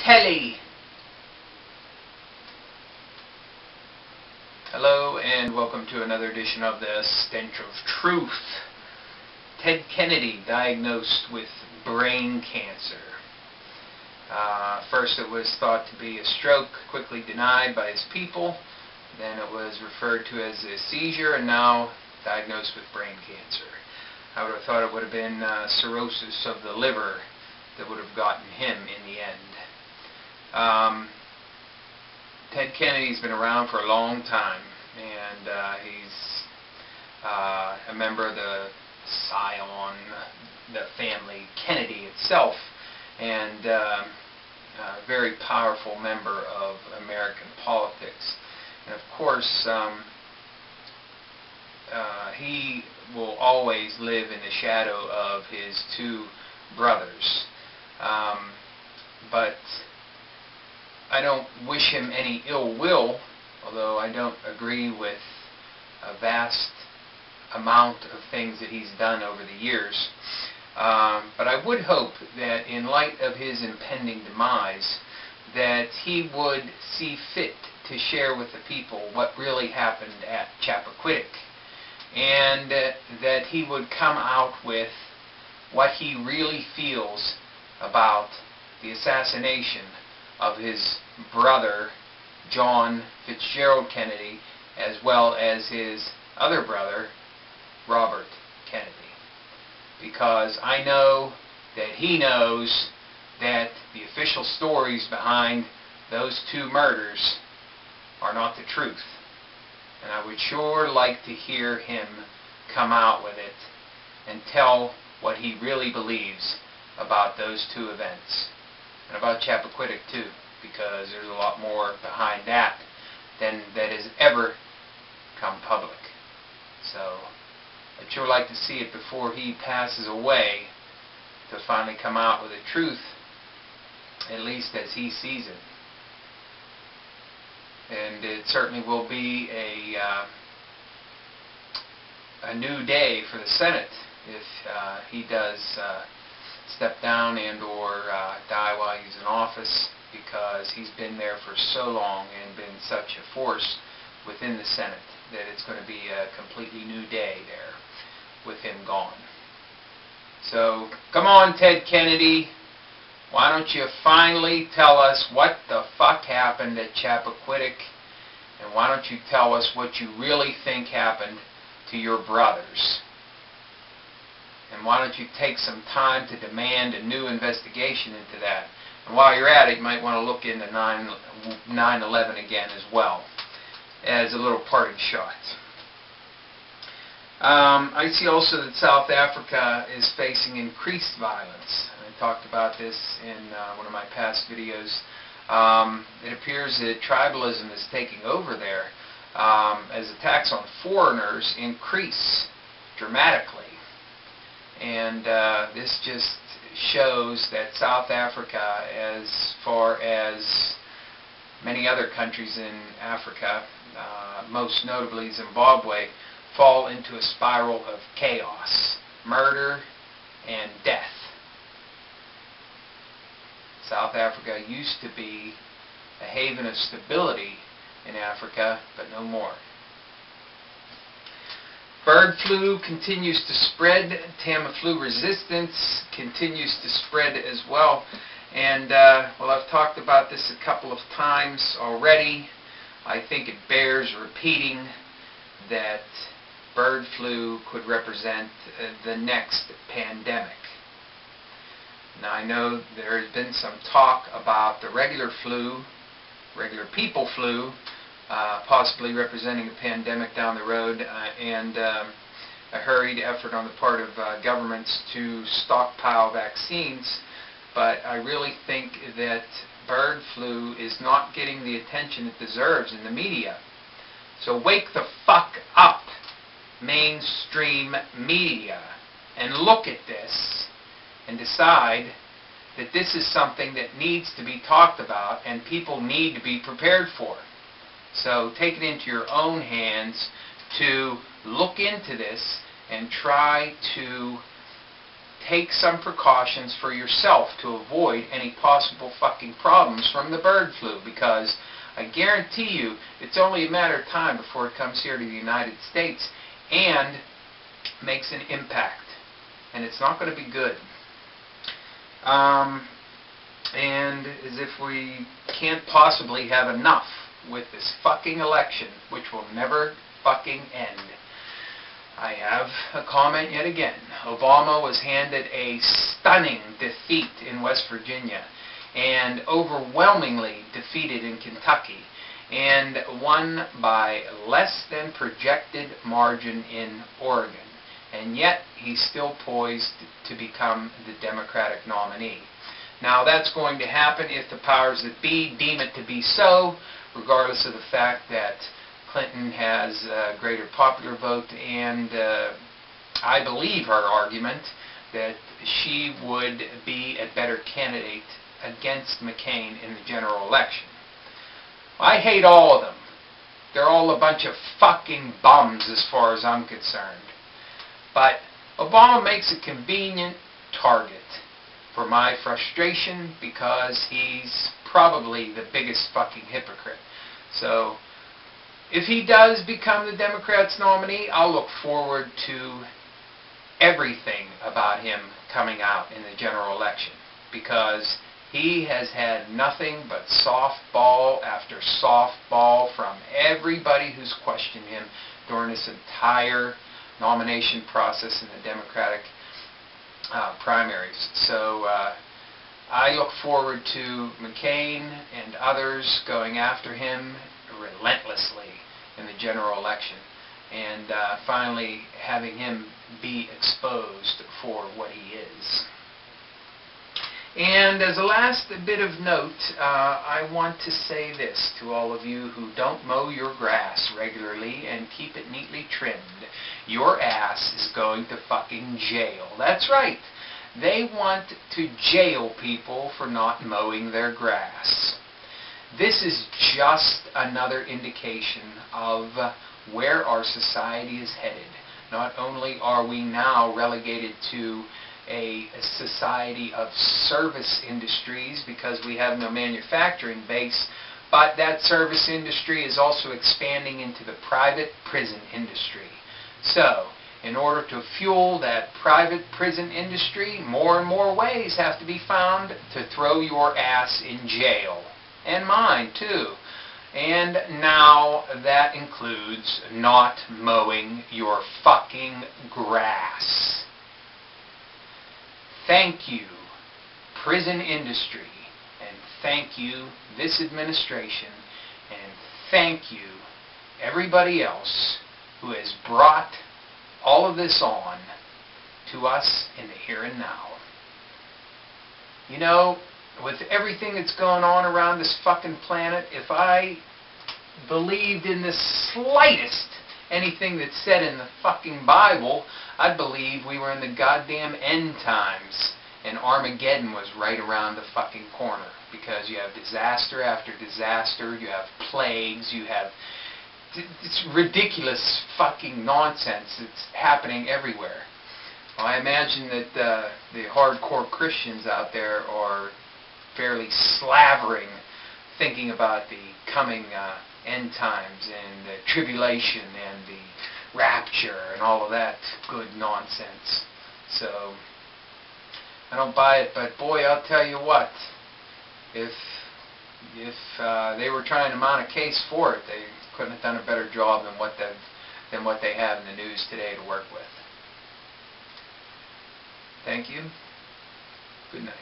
Kelly. Hello and welcome to another edition of the Stench of Truth. Ted Kennedy diagnosed with brain cancer. First it was thought to be a stroke, quickly denied by his people. Then it was referred to as a seizure, and now diagnosed with brain cancer. I would have thought it would have been cirrhosis of the liver that would have gotten him in the end. Ted Kennedy's been around for a long time, and he's a member of the scion, the family Kennedy itself, and a very powerful member of American politics. And of course, he will always live in the shadow of his two brothers. But I don't wish him any ill will, although I don't agree with a vast amount of things that he's done over the years. But I would hope that in light of his impending demise, that he would see fit to share with the people what really happened at Chappaquidick, and that he would come out with what he really feels about the assassination of his brother, John Fitzgerald Kennedy, as well as his other brother, Robert Kennedy. Because I know that he knows that the official stories behind those two murders are not the truth. And I would sure like to hear him come out with it and tell what he really believes about those two events. And about Chappaquidick too, because there's a lot more behind that than that has ever come public. So I'd sure like to see it before he passes away, to finally come out with the truth, at least as he sees it. And it certainly will be a new day for the Senate if he does step down and or die while he's in office, because he's been there for so long and been such a force within the Senate that it's going to be a completely new day there with him gone. So come on, Ted Kennedy, why don't you finally tell us what the fuck happened at Chappaquidick, and why don't you tell us what you really think happened to your brothers? And why don't you take some time to demand a new investigation into that? And while you're at it, you might want to look into 9/11 again as well, as a little parting shot. I see also that South Africa is facing increased violence. I talked about this in one of my past videos. It appears that tribalism is taking over there as attacks on foreigners increase dramatically. And this just shows that South Africa, as far as many other countries in Africa, most notably Zimbabwe, fall into a spiral of chaos, murder, and death. South Africa used to be a haven of stability in Africa, but no more. Bird flu continues to spread. Tamiflu resistance continues to spread as well. And, well, I've talked about this a couple of times already. I think it bears repeating that bird flu could represent the next pandemic. Now, I know there has been some talk about the regular flu, regular people flu, possibly representing a pandemic down the road, and a hurried effort on the part of governments to stockpile vaccines. But I really think that bird flu is not getting the attention it deserves in the media. So wake the fuck up, mainstream media, and look at this and decide that this is something that needs to be talked about and people need to be prepared for. So take it into your own hands to look into this and try to take some precautions for yourself to avoid any possible fucking problems from the bird flu, because I guarantee you it's only a matter of time before it comes here to the United States and makes an impact. And it's not going to be good. And as if we can't possibly have enough with this fucking election, which will never fucking end. I have a comment yet again. Obama was handed a stunning defeat in West Virginia and overwhelmingly defeated in Kentucky and won by less than projected margin in Oregon. And yet he's still poised to become the Democratic nominee. Now that's going to happen if the powers that be deem it to be so, regardless of the fact that Clinton has a greater popular vote, and I believe her argument that she would be a better candidate against McCain in the general election. I hate all of them. They're all a bunch of fucking bums as far as I'm concerned. But Obama makes a convenient target for my frustration because he's probably the biggest fucking hypocrite. So if he does become the Democrats' nominee, I'll look forward to everything about him coming out in the general election, because he has had nothing but softball after softball from everybody who's questioned him during this entire nomination process in the Democratic primaries. So I look forward to McCain and others going after him relentlessly in the general election, and finally having him be exposed for what he is. And as a last bit of note, I want to say this to all of you who don't mow your grass regularly and keep it neatly trimmed. Your ass is going to fucking jail. That's right. They want to jail people for not mowing their grass. This is just another indication of where our society is headed. Not only are we now relegated to a society of service industries because we have no manufacturing base, but that service industry is also expanding into the private prison industry. So, in order to fuel that private prison industry, more and more ways have to be found to throw your ass in jail. And mine, too. And now that includes not mowing your fucking grass. Thank you, prison industry, and thank you, this administration, and thank you, everybody else who has brought all of this on to us in the here and now. You know, with everything that's going on around this fucking planet, if I believed in the slightest anything that's said in the fucking Bible, I'd believe we were in the goddamn end times and Armageddon was right around the fucking corner, because you have disaster after disaster, you have plagues, you have this ridiculous fucking nonsense that's happening everywhere. Well, I imagine that the hardcore Christians out there are fairly slavering thinking about the coming end times and the tribulation and the rapture and all of that good nonsense. So I don't buy it, but boy, I'll tell you what, if they were trying to mount a case for it, they couldn't have done a better job than what they have in the news today to work with. Thank you. Good night.